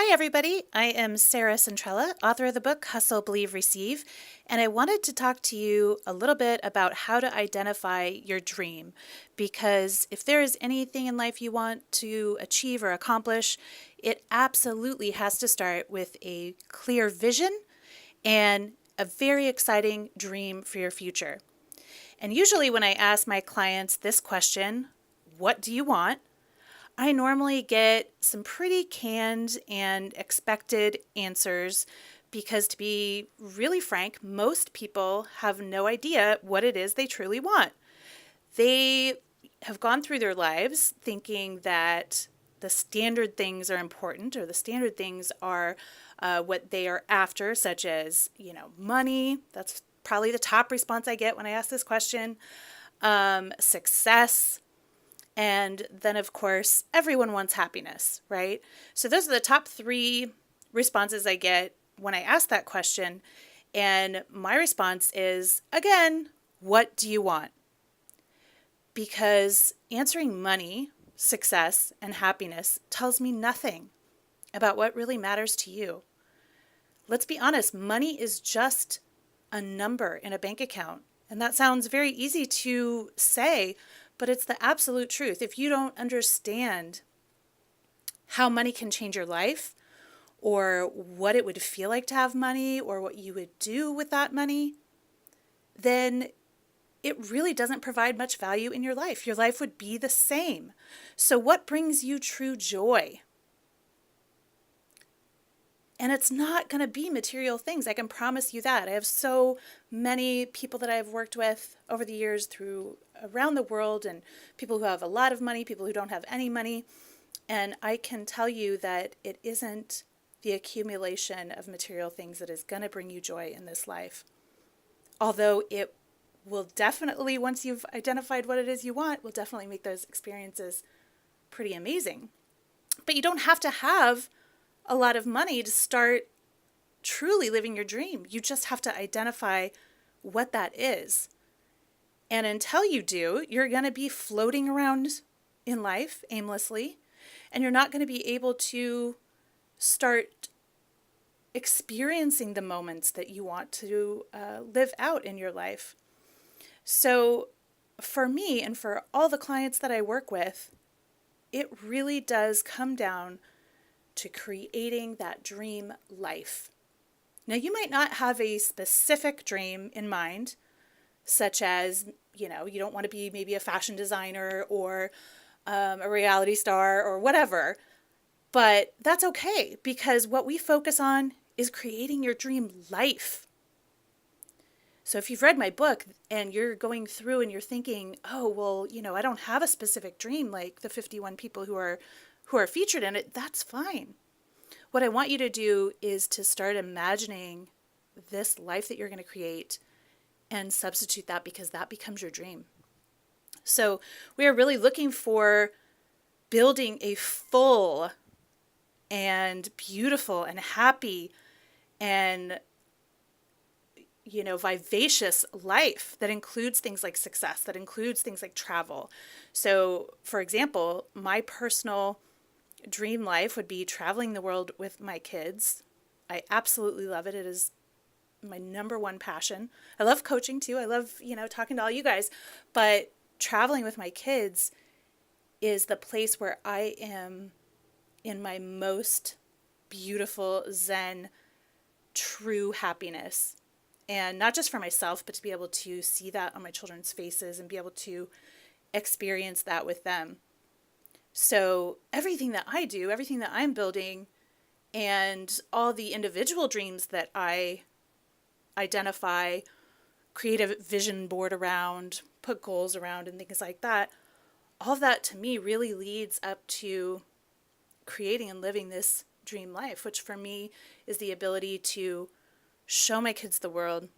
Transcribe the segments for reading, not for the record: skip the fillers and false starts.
Hi, everybody. I am Sarah Centrella, author of the book Hustle, Believe, Receive, and I wanted to talk to you a little bit about how to identify your dream. Because if there is anything in life you want to achieve or accomplish, it absolutely has to start with a clear vision and a very exciting dream for your future. And usually, when I ask my clients this question, what do you want? I normally get some pretty canned and expected answers because, to be really frank, most people have no idea what it is they truly want. They have gone through their lives thinking that the standard things are important, or the standard things are what they are after, such as, money. That's probably the top response I get when I ask this question. Success, and then, of course, everyone wants happiness, right? So those are the top three responses I get when I ask that question. And my response is, again, what do you want? Because answering money, success, and happiness tells me nothing about what really matters to you. Let's be honest, money is just a number in a bank account. And that sounds very easy to say, but it's the absolute truth. If you don't understand how money can change your life, or what it would feel like to have money, or what you would do with that money, then it really doesn't provide much value in your life. Your life would be the same. So what brings you true joy? And it's not going to be material things. I can promise you that. I have so many people that I've worked with over the years through around the world, and people who have a lot of money, people who don't have any money. And I can tell you that it isn't the accumulation of material things that is going to bring you joy in this life. Although it will definitely, once you've identified what it is you want, will definitely make those experiences pretty amazing. But you don't have to have a lot of money to start truly living your dream. You just have to identify what that is. And until you do, you're going to be floating around in life aimlessly, and you're not going to be able to start experiencing the moments that you want to live out in your life. So for me, and for all the clients that I work with, it really does come down to creating that dream life. Now, you might not have a specific dream in mind, such as, you don't want to be maybe a fashion designer or a reality star or whatever, but that's okay, because what we focus on is creating your dream life. So if you've read my book and you're going through and you're thinking, oh, well, I don't have a specific dream like the 51 people who are featured in it, that's fine. What I want you to do is to start imagining this life that you're going to create and substitute that, because that becomes your dream. So we are really looking for building a full and beautiful and happy and vivacious life that includes things like success, that includes things like travel. So, for example, my personal dream life would be traveling the world with my kids. I absolutely love it. It is my number one passion. I love coaching too. I love, talking to all you guys, but traveling with my kids is the place where I am in my most beautiful, zen, true happiness. And not just for myself, but to be able to see that on my children's faces and be able to experience that with them. So everything that I do, everything that I'm building, and all the individual dreams that I identify, create a vision board around, put goals around, and things like that, all of that to me really leads up to creating and living this dream life, which for me is the ability to show my kids the world,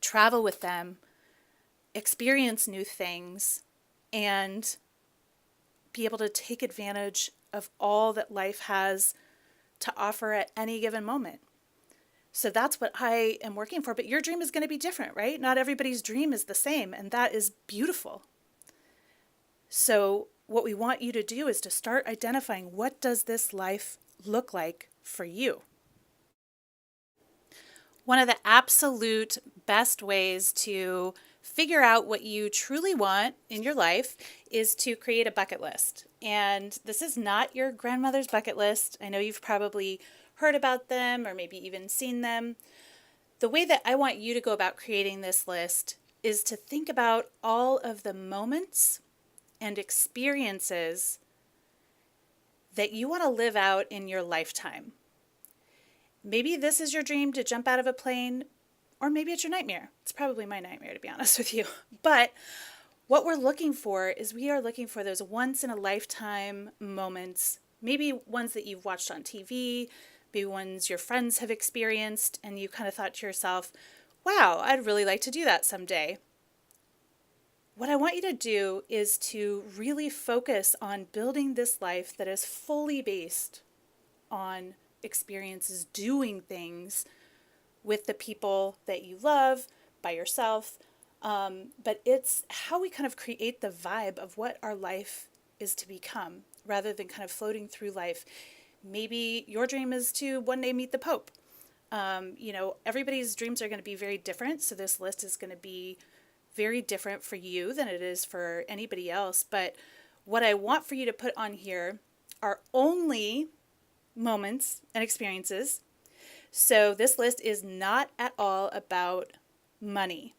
travel with them, experience new things, and be able to take advantage of all that life has to offer at any given moment. So that's what I am working for. But your dream is going to be different, right? Not everybody's dream is the same, and that is beautiful. So what we want you to do is to start identifying, what does this life look like for you? One of the absolute best ways to figure out what you truly want in your life is to create a bucket list. And this is not your grandmother's bucket list. I know you've probably heard about them or maybe even seen them. The way that I want you to go about creating this list is to think about all of the moments and experiences that you want to live out in your lifetime. Maybe this is your dream to jump out of a plane, or maybe it's your nightmare. It's probably my nightmare, to be honest with you. But what we're looking for is we are looking for those once in a lifetime moments, maybe ones that you've watched on TV, maybe ones your friends have experienced, and you kind of thought to yourself, wow, I'd really like to do that someday. What I want you to do is to really focus on building this life that is fully based on experiences, doing things with the people that you love, by yourself. But it's how we kind of create the vibe of what our life is to become, rather than kind of floating through life. Maybe your dream is to one day meet the Pope. Everybody's dreams are going to be very different. So this list is going to be very different for you than it is for anybody else. But what I want for you to put on here are only moments and experiences. So this list is not at all about money.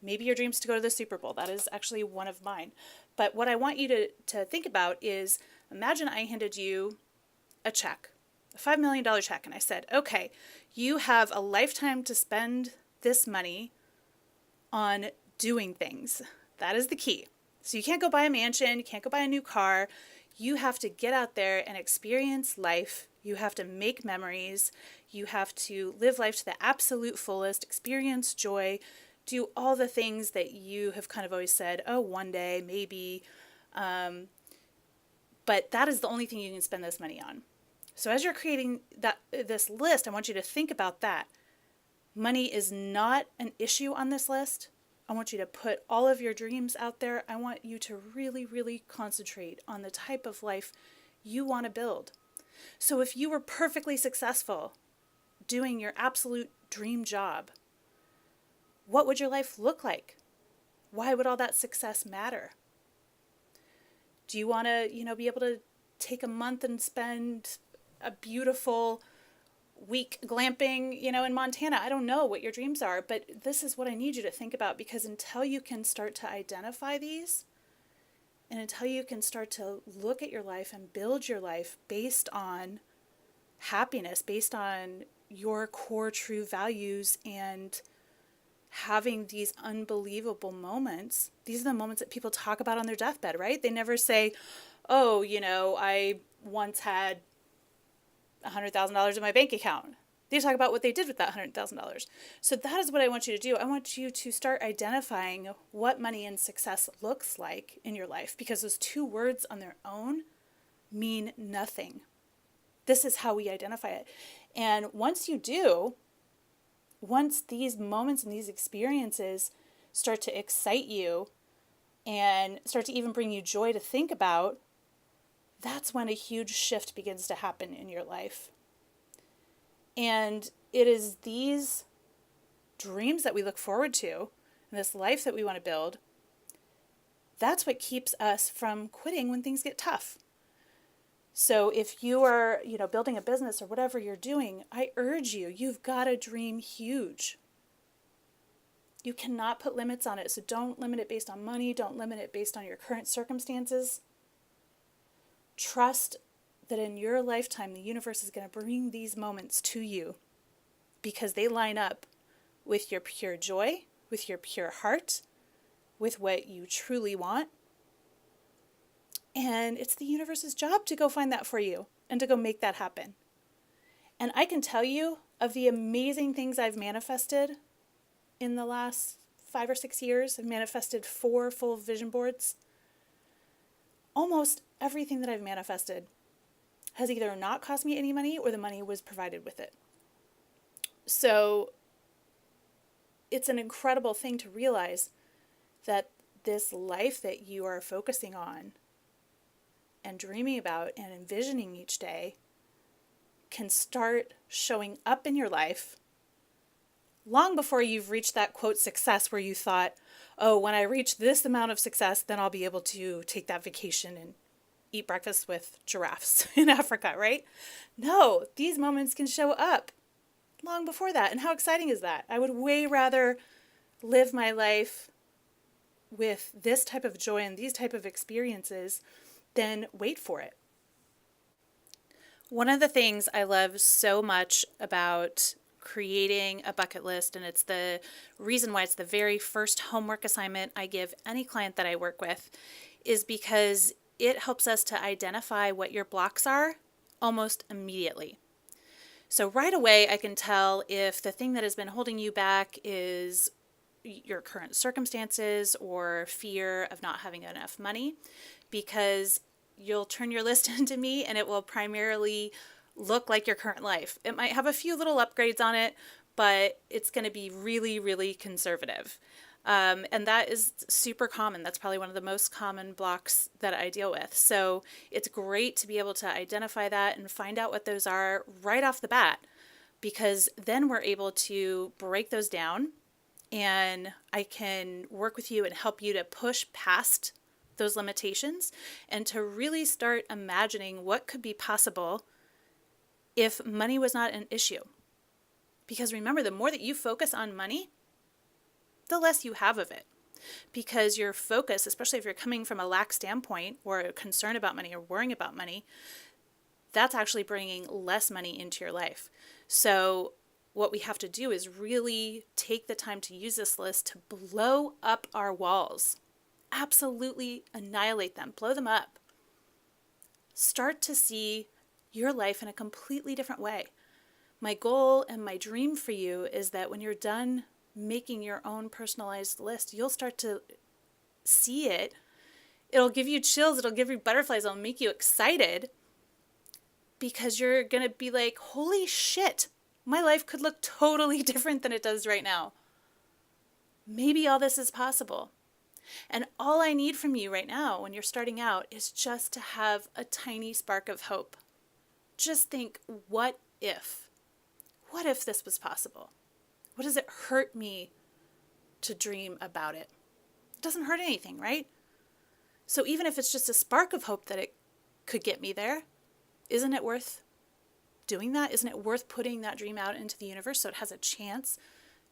Maybe your dream's to go to the Super Bowl. That is actually one of mine. But what I want you to think about is, imagine I handed you a check, a $5 million check, and I said, okay, you have a lifetime to spend this money on doing things. That is the key. So you can't go buy a mansion, you can't go buy a new car. You have to get out there and experience life. You have to make memories. You have to live life to the absolute fullest, experience joy, do all the things that you have kind of always said, oh, one day, maybe. But that is the only thing you can spend this money on. So as you're creating this list, I want you to think about that. Money is not an issue on this list. I want you to put all of your dreams out there. I want you to really, really concentrate on the type of life you want to build. So if you were perfectly successful doing your absolute dream job, what would your life look like? Why would all that success matter? Do you want to, be able to take a month and spend a beautiful week glamping, in Montana? I don't know what your dreams are, but this is what I need you to think about, because until you can start to identify these, and until you can start to look at your life and build your life based on happiness, based on your core true values, and having these unbelievable moments, these are the moments that people talk about on their deathbed, right? They never say, oh, I once had $100,000 in my bank account. They talk about what they did with that $100,000. So that is what I want you to do. I want you to start identifying what money and success looks like in your life, because those two words on their own mean nothing. This is how we identify it. And once you do, once these moments and these experiences start to excite you and start to even bring you joy to think about, that's when a huge shift begins to happen in your life. And it is these dreams that we look forward to, and this life that we want to build, that's what keeps us from quitting when things get tough. So if you are, building a business or whatever you're doing, I urge you, you've got to dream huge. You cannot put limits on it. So don't limit it based on money. Don't limit it based on your current circumstances. Trust that in your lifetime, the universe is going to bring these moments to you because they line up with your pure joy, with your pure heart, with what you truly want. And it's the universe's job to go find that for you and to go make that happen. And I can tell you of the amazing things I've manifested in the last 5 or 6 years. I've manifested 4 full vision boards. Almost everything that I've manifested has either not cost me any money or the money was provided with it. So it's an incredible thing to realize that this life that you are focusing on and dreaming about and envisioning each day can start showing up in your life long before you've reached that quote success where you thought, oh, when I reach this amount of success, then I'll be able to take that vacation and eat breakfast with giraffes in Africa, right? No, these moments can show up long before that. And how exciting is that? I would way rather live my life with this type of joy and these type of experiences than wait for it. One of the things I love so much about creating a bucket list, and it's the reason why it's the very first homework assignment I give any client that I work with, is because it helps us to identify what your blocks are almost immediately. So right away, I can tell if the thing that has been holding you back is your current circumstances or fear of not having enough money, because you'll turn your list into me and it will primarily look like your current life. It might have a few little upgrades on it, but it's going to be really, really conservative. And that is super common. That's probably one of the most common blocks that I deal with. So it's great to be able to identify that and find out what those are right off the bat, because then we're able to break those down and I can work with you and help you to push past those limitations and to really start imagining what could be possible if money was not an issue. Because remember, the more that you focus on money, the less you have of it. Because your focus, especially if you're coming from a lack standpoint or a concern about money or worrying about money, that's actually bringing less money into your life. So what we have to do is really take the time to use this list to blow up our walls. Absolutely annihilate them, blow them up. Start to see your life in a completely different way. My goal and my dream for you is that when you're done making your own personalized list, you'll start to see it. It'll give you chills, it'll give you butterflies, it'll make you excited, because you're going to be like, holy shit, my life could look totally different than it does right now. Maybe all this is possible. And all I need from you right now when you're starting out is just to have a tiny spark of hope. Just think, what if? What if this was possible? What does it hurt me to dream about it? It doesn't hurt anything, right? So even if it's just a spark of hope that it could get me there, isn't it worth doing that? Isn't it worth putting that dream out into the universe so it has a chance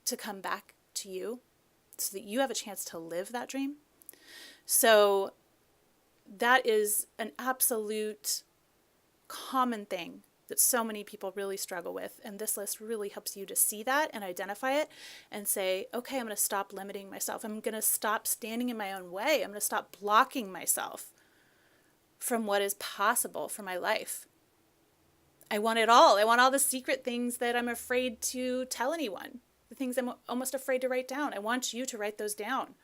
to come back to you, so that you have a chance to live that dream? So that is an absolute common thing that so many people really struggle with. And this list really helps you to see that and identify it and say, okay, I'm going to stop limiting myself. I'm going to stop standing in my own way. I'm going to stop blocking myself from what is possible for my life. I want it all. I want all the secret things that I'm afraid to tell anyone, the things I'm almost afraid to write down. I want you to write those down,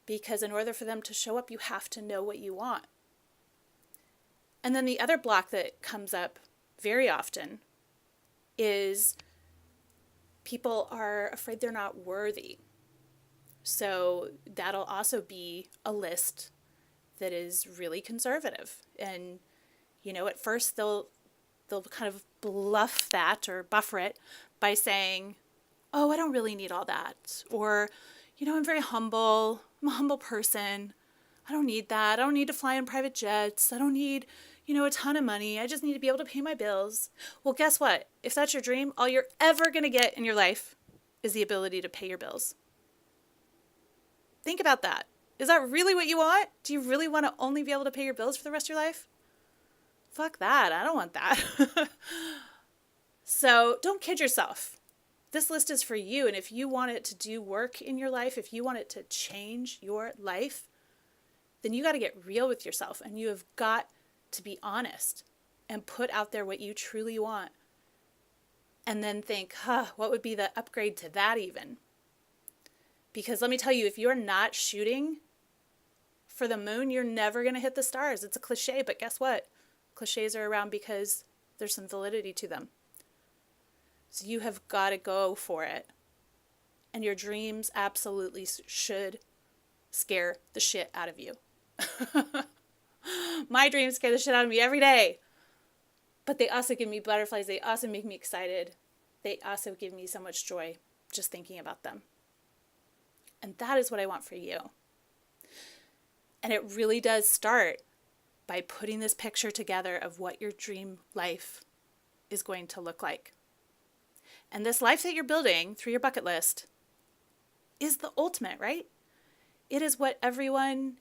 because in order for them to show up, you have to know what you want. And then the other block that comes up very often is people are afraid they're not worthy. So that'll also be a list that is really conservative. And, at first they'll kind of bluff that or buffer it by saying, oh, I don't really need all that. Or, I'm very humble. I'm a humble person. I don't need that. I don't need to fly in private jets. I don't need, a ton of money. I just need to be able to pay my bills. Well, guess what? If that's your dream, all you're ever going to get in your life is the ability to pay your bills. Think about that. Is that really what you want? Do you really want to only be able to pay your bills for the rest of your life? Fuck that. I don't want that. So don't kid yourself. This list is for you. And if you want it to do work in your life, if you want it to change your life, then you got to get real with yourself, and you have got to be honest and put out there what you truly want. And then think, what would be the upgrade to that even? Because let me tell you, if you're not shooting for the moon, you're never going to hit the stars. It's a cliche, but guess what? Cliches are around because there's some validity to them. So you have got to go for it. And your dreams absolutely should scare the shit out of you. My dreams scare the shit out of me every day. But they also give me butterflies. They also make me excited. They also give me so much joy just thinking about them. And that is what I want for you. And it really does start by putting this picture together of what your dream life is going to look like. And this life that you're building through your bucket list is the ultimate, right? It is what everyone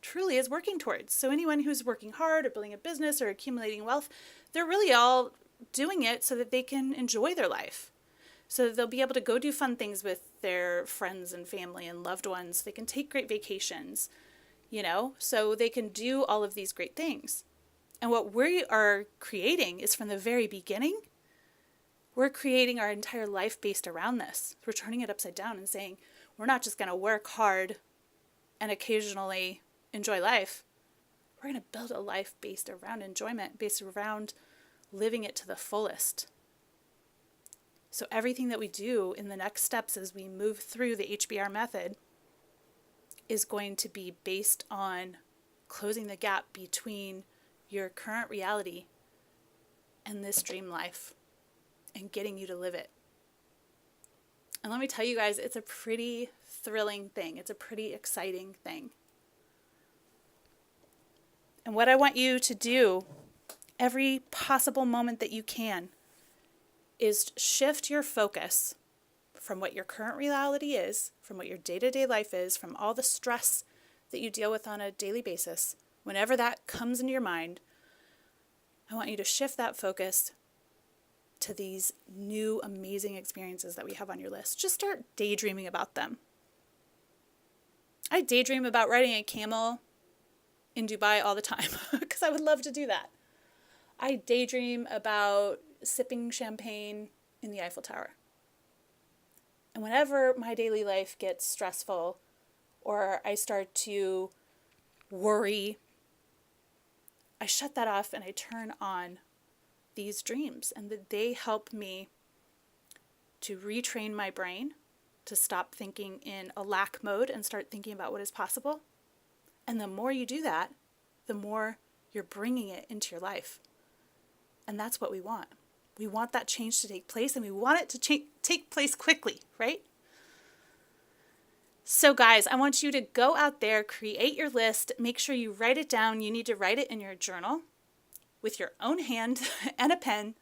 truly is working towards. So anyone who's working hard or building a business or accumulating wealth, they're really all doing it so that they can enjoy their life. So that they'll be able to go do fun things with their friends and family and loved ones. They can take great vacations, so they can do all of these great things. And what we are creating is from the very beginning, we're creating our entire life based around this. We're turning it upside down and saying, we're not just going to work hard and occasionally enjoy life. We're going to build a life based around enjoyment, based around living it to the fullest. So everything that we do in the next steps as we move through the HBR method is going to be based on closing the gap between your current reality and this dream life and getting you to live it. And let me tell you guys, it's a pretty thrilling thing. It's a pretty exciting thing. And what I want you to do every possible moment that you can is shift your focus from what your current reality is, from what your day-to-day life is, from all the stress that you deal with on a daily basis. Whenever that comes into your mind, I want you to shift that focus to these new amazing experiences that we have on your list. Just start daydreaming about them. I daydream about riding a camel in Dubai all the time because I would love to do that. I daydream about sipping champagne in the Eiffel Tower. And whenever my daily life gets stressful or I start to worry, I shut that off and I turn on these dreams, and that they help me to retrain my brain to stop thinking in a lack mode and start thinking about what is possible. And the more you do that, the more you're bringing it into your life. And that's what we want. We want that change to take place, and we want it to take place quickly, right? So guys, I want you to go out there, create your list, make sure you write it down. You need to write it in your journal with your own hand and a pen,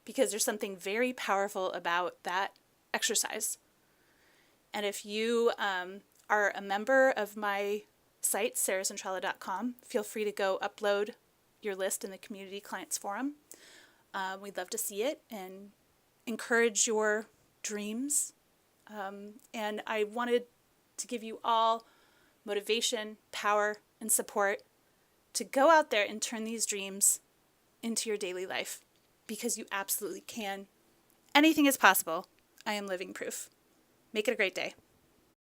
because there's something very powerful about that exercise. And if you are a member of my site, sarahcentrella.com, feel free to go upload your list in the Community Clients Forum. We'd love to see it and encourage your dreams. And I wanted to give you all motivation, power, and support to go out there and turn these dreams into your daily life, because you absolutely can. Anything is possible. I am living proof. Make it a great day.